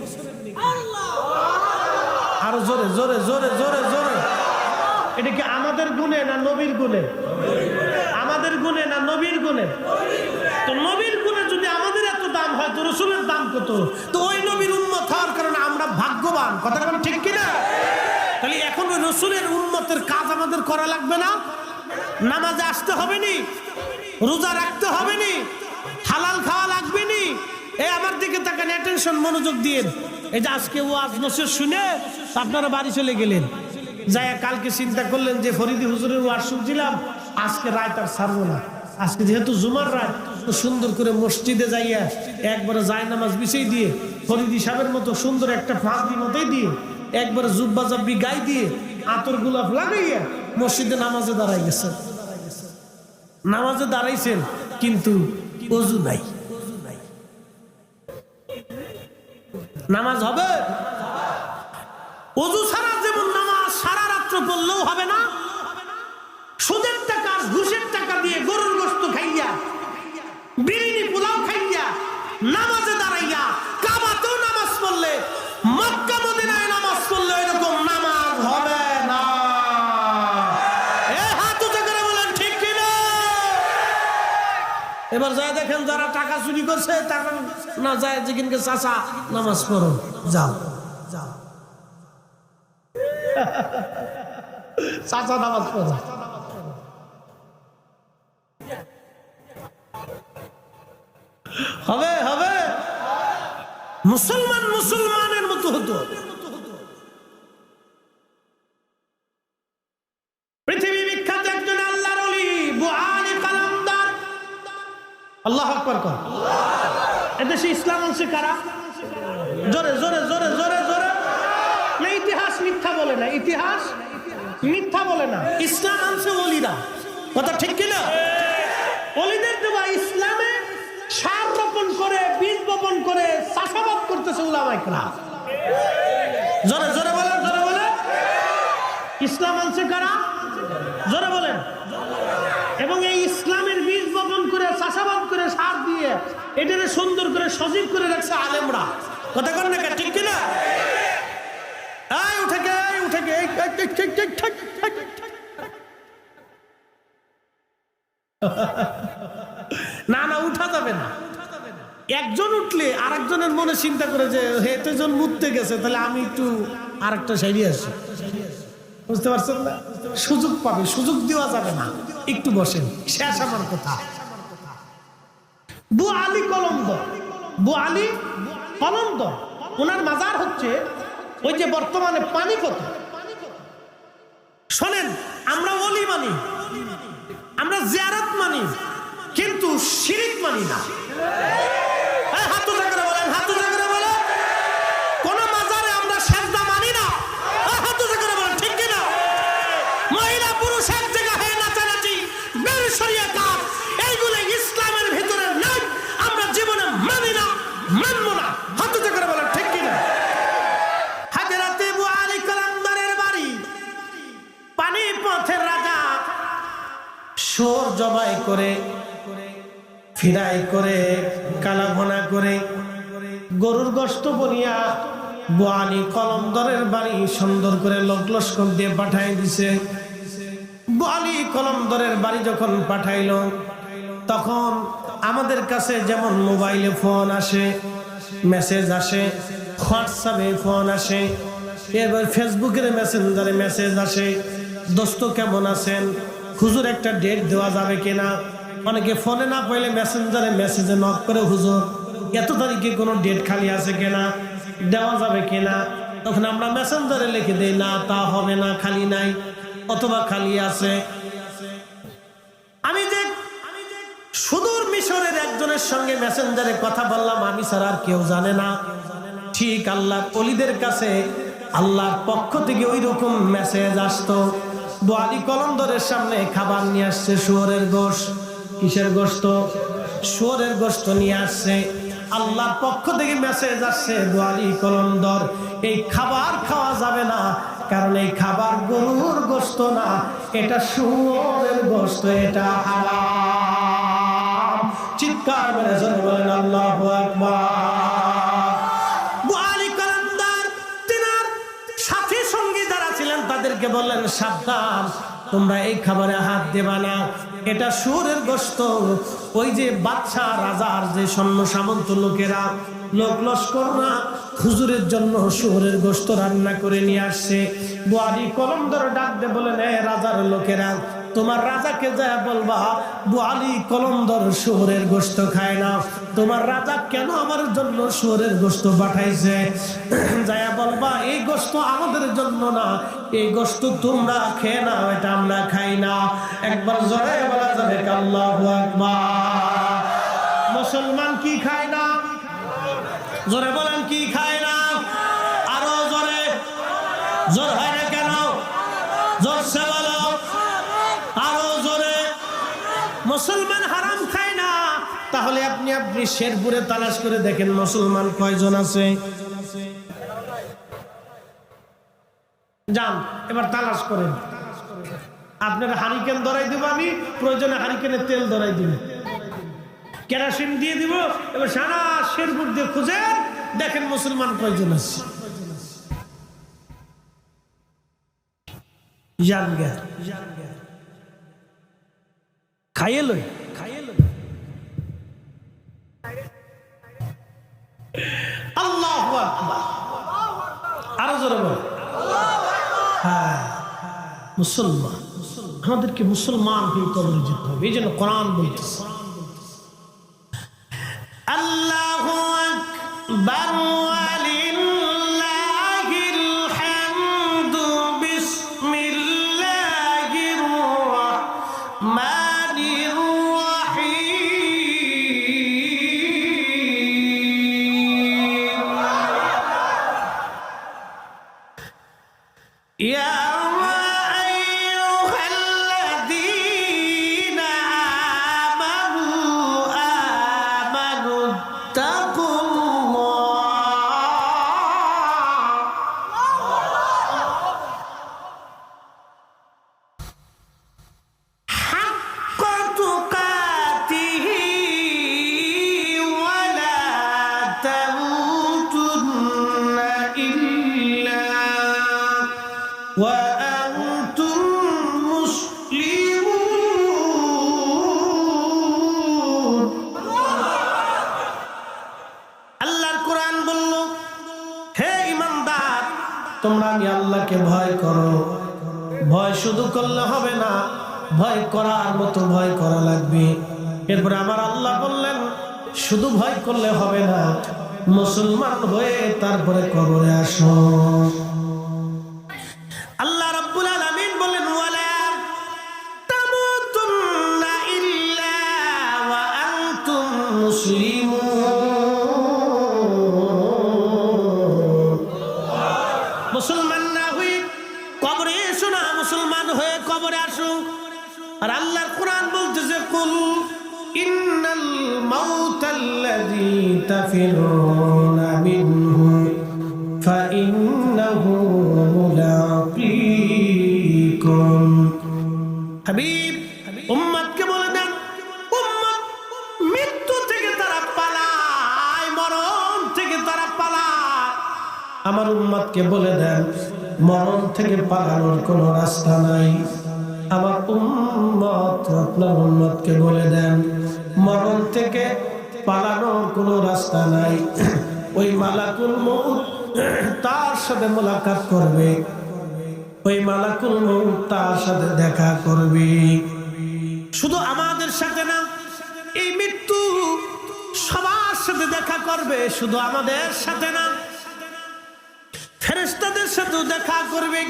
আরো জোরে জোরে জোরে জোরে জোরে এটা কি আমাদের গুণে না নবীর গুণে আমাদের গুণে না নবীর গুণে তো নবীর গুণে যদি আমাদের এত দাম হয় তো রাসূলের দাম কত তো ওই নবীর উম্মত হওয়ার কারণে আমরা ভাগ্যবান কথা বলেন ঠিক কি না তাহলে এখন ওই রাসূলের উম্মতের কাজ আমাদের করা লাগবে না নামাজে আসতে হবে নি রোজা রাখতে হবে নি হালাল খাওয়া লাগবে নি এই আমার দিকে তাকান অ্যাটেনশন মনোযোগ দিয়ে এই যে আজকে ওয়াজ নসিহত শুনে আপনারা বাড়ি চলে গেলেন যায় কালকে চিন্তা করলেন যে ফরিদি হুজুরের ওয়াজ শুনছিলাম আজকে রাত আর ছাড়বো না আজকে যেহেতু জুমার রাত তো সুন্দর করে মসজিদে যাইয়া একবারে জায়নামাজ বিছিয়ে দিয়ে ফরিদি সাহেবের মতো সুন্দর একটা ফাঁকি মতোই দিয়ে একবারে জুব্বা জাব্বি গায়ে দিয়ে আতর গোলাপ লাগাইয়া মসজিদে নামাজে দাঁড়াই গেছেন নামাজে দাঁড়াইছেন কিন্তু ওযু নাই নামাজ হবে ওযু ছাড়া যেমন নামাজ সারা রাত্র পড়লেও হবে না সুদের টাকা ঘুষের টাকা দিয়ে গরুর গোশত খাইয়া বিরিয়ানি পোলাও খাইয়া নামাজে দাঁড়াইয়া কাবাতেও নামাজ পড়লে মক্কা মদিনায় নামাজ পড়লে এরকম নামাজ হবে না হাত উঁচু করে বলেন ঠিক কিনা এবার যায় দেখেন যারা টাকা চুরি করছে টাকা না যায় যেখানকে চাচা নামাজ পড়ো যাও যাও চাচা নামাজ পড়ো হবে হবে মুসলমান মুসলমানের মতো হতো পৃথিবী বিখ্যাত একজন আল্লাহর ওলি বুআলি কালামদার আল্লাহু আকবার কর এদেশে ইসলাম আনছে কারা জোরে জোরে জোরে জোরে জোরে না ইতিহাস মিথ্যা বলে না ইতিহাস মিথ্যা বলে না ইসলাম আনছে ওলিরা কথা ঠিক কি না ওলিদের দেওয়া ইসলামে সার রোপণ করে বীজ বপন করে চাষাবাদ করতেছে উলামায়ে কেরাম জোরে জোরে বলেন জোরে বলেন ইসলাম আনছে কারা জোরে বলেন এবং এই ইসলামের বীজ বপন করে চাষাবাদ করে সার দিয়ে এটাকে সুন্দর করে সজীব করে রাখছে আলেমরা কথা কন না ঠিক কি না এই উঠে গে ঠিক ঠিক ঠিক ঠিক না না উঠা যাবে না একজন উঠলে আরেকজনের মনে চিন্তা করে যে এতজন মুততে গেছে তাহলে আমি একটু আরেকটা সাইডে আসি বুঝতে পারছেন না সুযোগ পাবে সুযোগ দেওয়া যাবে না একটু বসেন শেষ আমার কথা বুআলি কলমদর বুআলি কলমদর ওনার মাজার হচ্ছে ওই যে বর্তমানে পানিপথ শোনেন আমরা ওলি মানি আমরা জিয়ারত মানি কিন্তু শিরিক মানি না হাত উঁচু করে বলেন হাত উঁচু করে বলেন কোন মাজারে আমরা সেজদা মানি না হাত উঁচু করে বলেন ঠিক কি না মহিলা পুরুষ এক জায়গা হয়ে নাচানাচি বেশরিয়া কাজ এইগুলো ইসলামের ভিতরে নাই আমরা জীবনে মানি না মানবো না হাত উঁচু করে বলেন ঠিক কি না হযরত বুআলি কালামদারের বাড়ি শুয়োর জবাই করে, ফিরাই করে, কালা ভুনা করে, গরুর গোশত বনিয়া বোয়ালি কলমদরের বাড়ি সুন্দর করে লোক লস্কর দিয়ে পাঠাই দিছে। বোয়ালি কলমদরের বাড়ি যখন পাঠাইলো, তখন আমাদের কাছে যেমন মোবাইলে ফোন আসে, মেসেজ আসে, হোয়াটসঅ্যাপে ফোন আসে, এবার ফেসবুকের মেসেঞ্জারে মেসেজ আসে, দোস্ত কেমন আছেন, হুজুর একটা ডেট দেওয়া যাবে কিনা। অনেকে ফোনে না পাইলে মেসেঞ্জারে মেসেজে নক করে, হুজুর এত তারিখে কোনো ডেট খালি আছে কিনা, দেওয়া যাবে কিনা। তখন আমরা মেসেঞ্জারে লিখে দেই, না তা হবে না, খালি নাই, অথবা খালি আছে। আমি যে সুদূর মিশরের একজনের সঙ্গে মেসেঞ্জারে কথা বললাম, আমি ছাড়া আর কেউ জানে না। ঠিক আল্লাহর ওলিদের কাছে আল্লাহর পক্ষ থেকে ওই রকম মেসেজ আসতো। বোয়ালি কলমদরের সামনে খাবার নিয়ে আসছে, শুয়োরের গোশত। কিসের গোশত? শুয়োরের গোশত নিয়ে আসছে। আল্লাহর পক্ষ থেকে মেসেজ আসছে, বোয়ালি কলমদর এই খাবার খাওয়া যাবে না, কারণ এই খাবার গরুর গোশত না, এটা শুয়োরের গোশত, এটা হারাম। চিৎকার মেরে বলেন আল্লাহু আকবার। বোয়ালি কলমদর তিনার সাথী সঙ্গী যারা ছিলেন তাদেরকে বললেন, সাবধান, তোমরা এই খাবারে হাত দেবা না, এটা শুয়োরের গোশত। ওই যে বাদশা রাজার যে সৈন্য সামন্ত লোকেরা, লোক লস্কররা হুজুরের জন্য শুয়োরের গোশত রান্না করে নিয়ে আসছে। বোয়ালি কলমদর ডাক দিয়ে বলেন, রাজার লোকেরা, তোমার রাজাকে যায় বলবা বোয়ালি কলমদর শুয়োরের গোশত খায় না, তোমার রাজা কেন আমার জন্য শুয়োরের গোশত পাঠাইছে, যায় বলবা এই গোশত আমাদের জন্য না, এই গোশত তোমরা খেয়ে নাও, এটা আমরা খাই না। একবার জোরে বলা যাবে আল্লাহু আকবার। মুসলমান কি খায় না? জোরে বলেন, কি খায় না? আরো জোরে, জোর হয় না কেন? জোরসে বলো, আরো জোরে। মুসলমান হারাম খায় না। তাহলে আপনি শেরপুরে তালাশ করে দেখেন মুসলমান কয়জন আছে। যান এবার তালাশ করেন। আপনার হারিকেন ধরাই দিব, আমি প্রয়োজনে হারিকেনের তেল ধরাই দিব, কেরোসিন দিয়ে দিব, এবার সারা শেরপুর দিয়ে খুঁজে দেখেন মুসলমান কয়জন আছে। খাইয়ে লই, আল্লাহু আকবার। আরো জোরে বল। হ্যাঁ, মুসলমান, আমাদেরকে মুসলমান হয়ে কবরে যেতে হবে। এই জন্য কোরআন বলতেছে, আল্লাহু আকবার ওয়ালিল্লাহিল হামদু বিসমিল্লাহির রাহমানির রাহিম। ইয়া তোমরা আমি আল্লাহকে ভয় করো। ভয় শুধু করলে হবে না, ভয় করার মতো ভয় করা লাগবে। এরপরে আমার আল্লাহ বললেন, শুধু ভয় করলে হবে না, মুসলমান হয়ে তারপরে কবরে আসো। আল্লাহ রাব্বুল আলামিন বলেন, ওয়ালা তামুতুন্না ইল্লা ওয়া আনতুম মুসলিমুন। মুসলমান না হয়ে কবরে এসো না, মুসলমান হয়ে কবরে আসো। আর আল্লাহর কোরআন বলতেছে, কুল ইন্নাল মাউতাল্লাযী তাফিরুনা মিনহু ফাইন্নাহু মুলাকীকুম। হাবিব, উম্মত আমার উম্মতকে বলে দেন মরণ থেকে পালানোর কোনো রাস্তা নাই। আমার উম্মত আপনার উম্মতকে বলে দেন মরণ থেকে পালানোর কোনো রাস্তা নাই। ওই মালাকুল মউত তার সাথে মোলাকাত করবে, ওই মালাকুল মউত তার সাথে দেখা করবে। শুধু আমাদের সাথে না, এই মৃত্যু সবার সাথে দেখা করবে, শুধু আমাদের সাথে না, ফেরেশতাদের সাথেও দেখা করবে।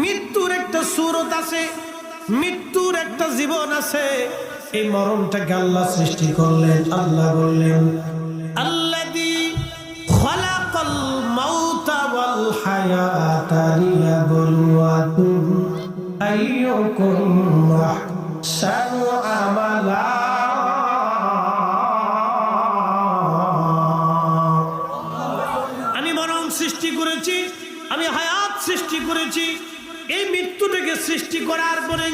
মৃত্যুর একটা সূরত আছে, মৃত্যুর একটা জীবন আছে। এই মরণটাকে আল্লাহ সৃষ্টি করলেন। আল্লাহ বললেন আল্লাযী খালাকাল মাউতা ওয়াল হায়াতা লিয়াবলুয়াকুম আইয়ুকুম আহসানু আমালা। আমি মরণ সৃষ্টি করেছি, আমি হায়াত সৃষ্টি করেছি। এই মৃত্যুটাকে সৃষ্টি করার পরে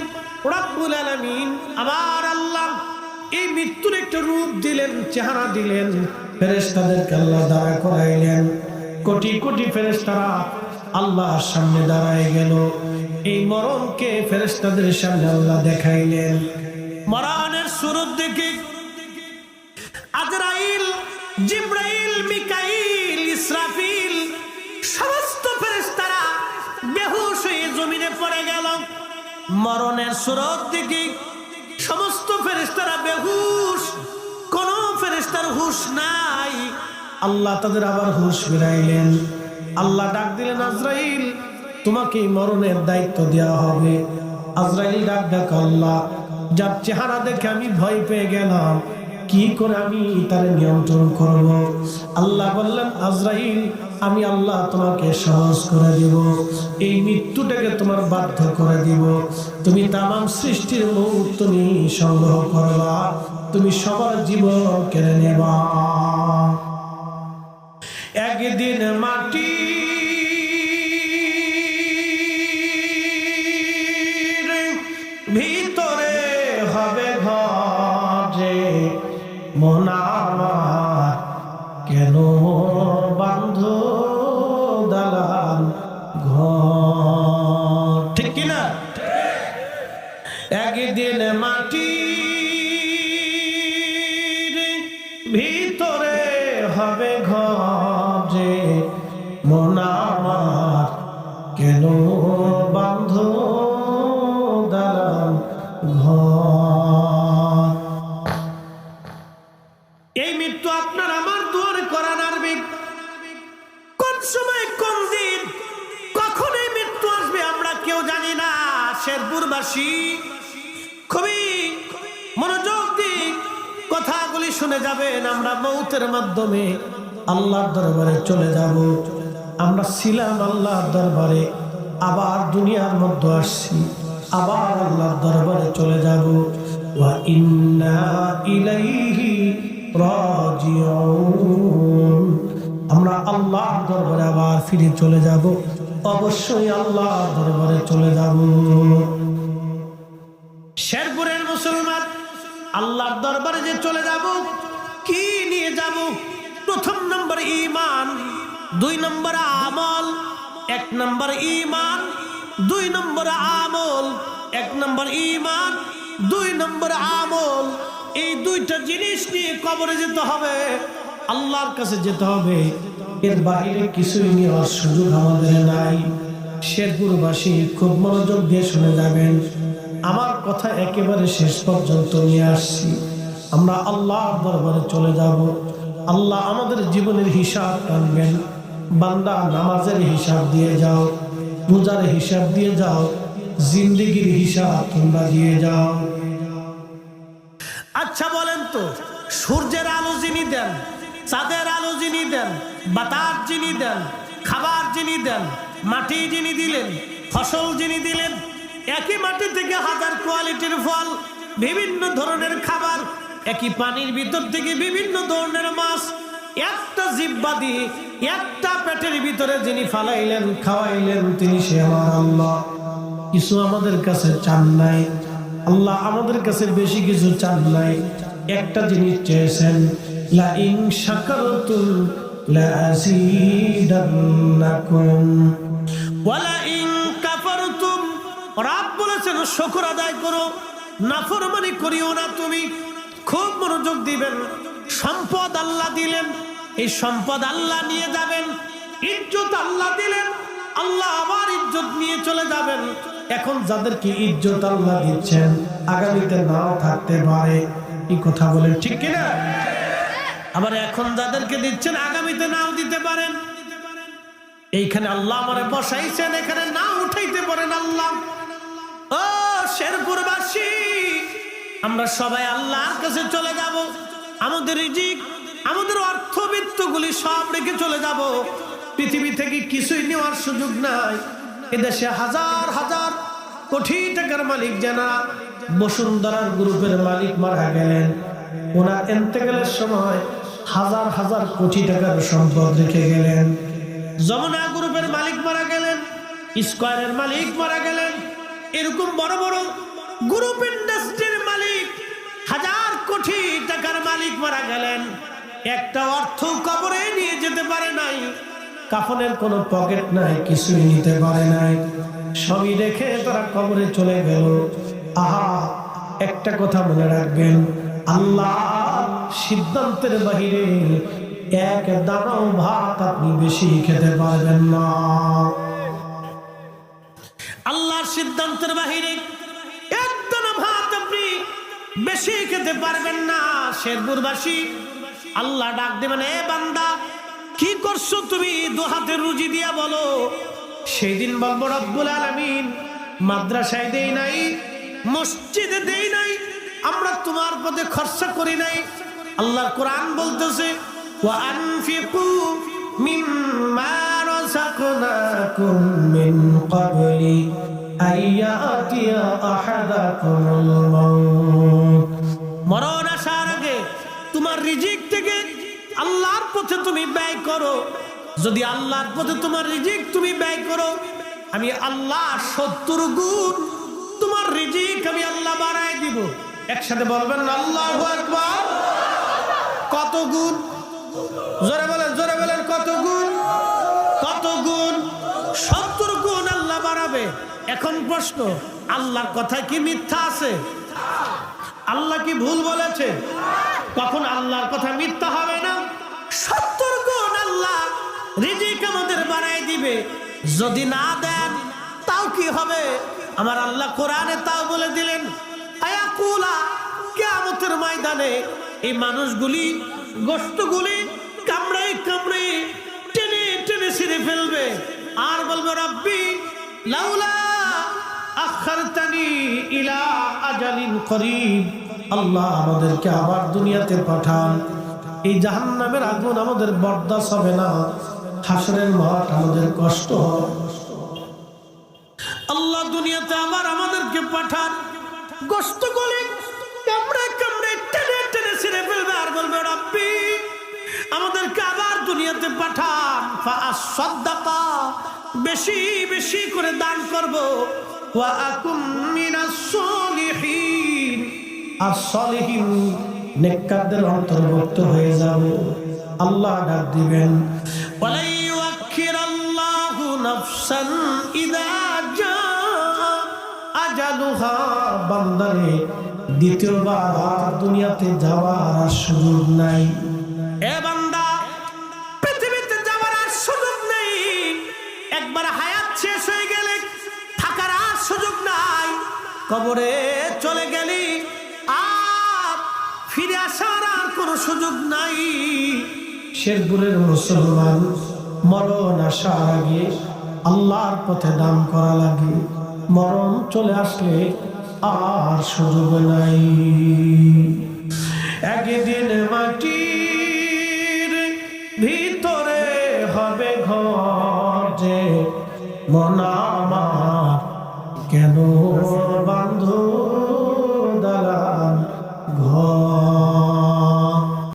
রব্বুল আলামিন আবার আল্লাহ এই মৃত্যুর একটা রূপ দিলেন, চেহারা দিলেন। ফেরেশতাদেরকে আল্লাহ দাঁড়া করাইলেন। কোটি কোটি ফেরেশতারা আল্লাহর সামনে দাঁড়ায় গেল। এই মরণকে ফেরেশতাদের সামনে আল্লাহ দেখাইলেন। মরণের সুরত দেখে আজরাইল, জিবরাইল, মিকাইল, ইসরাফিল সমস্ত ফেরেশতারা বেহুশ হয়ে জমিনে পড়ে গেল। মরণের সুরত দেখে সমস্ত ফেরেশতারা বেহুশ, কোন ফেরেশতার হুশ নাই। আল্লাহ তাদের আবার হুশ ফিরাইলেন। আল্লাহ ডাক দিলেন আজরাইল, তোমাকে মরণের দায়িত্ব দেওয়া হবে। আজরাইল ডাক ডাক আল্লাহ, যার চেহারা দেখে আমি ভয় পেয়ে গেলাম, কি করে আমি তার নিয়ন্ত্রণ করব? আল্লাহ বললেন আজরাইল, আমি আল্লাহ তোমাকে সহজ করে দিব, এই মৃত্যুটাকে তোমার বাধ্য করে দিব। তুমি তামাম সৃষ্টির মৌত তুমি সংগ্রহ করবা, তুমি সবার জীবন কেড়ে নেবা। একদিন মাটি ভিতরে হবে ঘরে, মন আমার কেন বান্ধ দালান ঘর। ঠিক কিনা? একদিন মাটির ভিতরে হবে ঘরে, মন আমার কেন বান্ধ দালান ঘর। এই মৃত্যু আপনার আমার দুয়ারে করা নাড়বে। কোন সময়, কোন দিন, কখন এই মৃত্যু আসবে আমরা কেউ জানি না। শেরপুরবাসী খুবই মনোযোগ দিয়ে কথাগুলি শুনে যাবেন। আমরা মৌতের মাধ্যমে আল্লাহর দরবারে চলে যাব। আমরা ছিলাম আল্লাহর দরবারে, আবার দুনিয়ার মধ্যে আসছি, আবার আল্লাহর দরবারে চলে যাব। ওয়া ইন্না ইলাইহি রাজিউন। আমরা আল্লাহর দরবারে আবার ফিরে চলে যাব, অবশ্যই আল্লাহর দরবারে চলে যাব। শেরপুরের মুসলমান আল্লাহর দরবারে যে চলে যাব, কি নিয়ে যাব? প্রথম নম্বর ঈমান, 2 নম্বর আমল। 1 নম্বর ঈমান, 2 নম্বর আমল। 1 নম্বর ঈমান, 2 নম্বর আমল। এই দুইটা জিনিস নিয়ে কবরে যেতে হবে, আল্লাহর কাছে যেতে হবে। এর বাইরে কিছুই নেওয়ার সুযোগ আমাদের নাই। শেরপুরবাসী খুব মনোযোগ দিয়ে শুনে যাবেন। আমার কথা একেবারে শেষ পর্যন্ত নিয়ে আসছি। আমরা আল্লাহর দরবারে চলে যাব। আল্লাহ আমাদের জীবনের হিসাব টানবেন। বান্দা নামাজের হিসাব দিয়ে যাও, পূজার হিসাব দিয়ে যাও, জিন্দেগির হিসাব তোমরা দিয়ে যাও। আচ্ছা বলেন তো, সূর্যের আলো যিনি দেন, চাঁদের আলো যিনি দেন, বাতাস যিনি দেন, খাবার যিনি দেন, মাটি যিনি দিলেন, ফসল যিনি দিলেন, একই মাটি থেকে হাজার কোয়ালিটির ফল, বিভিন্ন ধরনের খাবার, একই পানির ভিতর থেকে বিভিন্ন ধরনের মাছ, একটা জিহ্বা দিয়ে একটা পেটের ভিতরে যিনি ফালাইলেন, খাওয়াইলেন, তিনি সে আমার আল্লাহ। কিছু আমাদের কাছে চান নাই, আল্লাহ আমাদের কাছে বেশি কিছু চান নাই। একটা জিনিস চেয়েছেন, লা ইন শাকারতুম লাযীদান্নাকুম ওয়া লা ইন কাফারতুম রব বলেছেন শুকর আদায় করো নাফরমানি করিও না তুমি খুব মনোযোগ দিবেন সম্পদ আল্লাহ দিলেন এই সম্পদ আল্লাহ নিয়ে যাবেন ইজ্জত আল্লাহ দিলেন আল্লাহ আবার ইজ্জত নিয়ে চলে যাবেন এখন যাদেরকে ইজ্জত আল্লাহ দিচ্ছেন আগামীতে নাও থাকতে পারে এই কথা বলেন ঠিক কি না আবার এখন যাদেরকে দিচ্ছেন আগামীতে নাও দিতে পারেন এইখানে আল্লাহ আমারে বসাইছেন এখানে নাও উঠাইতে পারেন আল্লাহ ও শেরপুরবাসী আমরা সবাই আল্লাহর কাছে চলে যাব আমাদের রিজিক আমাদের অর্থবিত্তগুলি সব রেখে চলে যাব পৃথিবী থেকে কিছুই নেওয়ার সুযোগ নাই এদেশে হাজার হাজার কোটি টাকার মালিক যারা বসুন্ধরার গ্রুপের মালিক মারা গেলেন ওনার ইন্তেকালের সময় হাজার হাজার কোটি টাকার সম্পদ রেখে গেলেন যমুনা গ্রুপের মালিক মারা গেলেন স্কয়ারের মালিক মারা গেলেন এরকম বড় বড় গ্রুপ ইন্ডাস্ট্রির মালিক হাজার কোটি টাকার মালিক মারা গেলেন একটা অর্থ কবরে নিয়ে যেতে পারে নাই কাফনের কোনো পকেট নাই কিছুই নিতে পারে নাই সবই রেখে তারা কবরে চলে গেল আহা একটা কথা মনে রাখবেন আল্লাহ সিদ্ধান্তের বাহিরে এক দানাও ভাত আপনি বেশি খেতে পারবেন না আল্লাহর সিদ্ধান্তের বাহিরে এক দানা ভাত আপনি বেশি খেতে পারবেন না শেরপুরবাসী আল্লাহ ডাক দেবেন এ বান্দা কি করছো তুমি দু হাতের রুজি দিয়া বলো সেই দিন বলবো রব্বুল আলামিন মাদ্রাসায় দেই নাই মসজিদে দেই নাই আমরা তোমার পথে খরচা করি নাই আল্লাহর কোরআন বলতেছে ওয়া আনফিকু মিম্মা রাযাকনাকুম মিন ক্বাবলি আইয়াতিয়া আহাদাকুমুল মাউত মরণ আসার আগে তোমার রিজিক থেকে আল্লাহর পথে তুমি ব্যয় করো যদি আল্লাহর পথে তোমার রিজিক তুমি ব্যয় করো আমি আল্লাহ 70 গুণ তোমার রিজিক আমি আল্লাহ বাড়ায় দিব একসাথে বলবেন আল্লাহু আকবার কত গুণ জোরে বলেন কত গুণ 70 গুণ আল্লাহ বাড়াবে এখন প্রশ্ন আল্লাহর কথা কি মিথ্যা আছে আল্লাহ কি ভুল বলেছে কখন আল্লাহর কথা মিথ্যা হবে না 70 গুণ আল্লাহ রিজিক আমাদের বাড়ায় দিবে যদি না দেন তাও কি হবে আমার আল্লাহ কোরআনে তাও বলে দিলেন আয়াকুলা কিয়ামতের ময়দানে এই মানুষগুলি গোশতগুলি কামড়াই কামড়াই টেনে টেনে ছিঁড়ে ফেলবে আর বলবে রব্বি লাউলা আখারতানি ইলা আজালিন করিব আল্লাহ আমাদেরকে আবার দুনিয়াতে পাঠান এই জাহান্নামের আগুন আমাদের বরদাস্ত হবে না হাসরের মাঠ আমাদের কষ্ট হবে আল্লাহ দুনিয়াতে আবার আমাদেরকে পাঠান গোশতগুলি কামড়ে কামড়ে টেনে টেনে ছিঁড়ে ফেলবে আর বলবে রব্বি আমাদেরকে আবার দুনিয়াতে পাঠান ফাআসাদদাকা বেশি বেশি করে দান করব ওয়া আকুম মিনাস সলিহিন as-salihin নেককারদের অন্তর্ভুক্ত হয়ে যাব আল্লাহ ডাক দিবেন ওয়ালা ইউআখিরাল্লাহু নাফসান ইযা জাআ আজালুহা বান্দারে দ্বিতীয়বার দুনিয়াতে যাওয়ার সুযোগ নাই এ বান্দা পৃথিবীতে যাওয়ার সুযোগ নেই একবার হায়াত শেষ হয়ে গেলে থাকার আর সুযোগ নাই কবরে চলে গেলি আর ফিরে আসার আর কোনো সুযোগ নাই শেরপুরের মুসলমান মরণ আসার আগে আল্লাহর পথে দান করা লাগে মরণ চলে আসলে আর সুযোগ নাই একদিন মাটির ভিতরে হবে ঘর যে মনা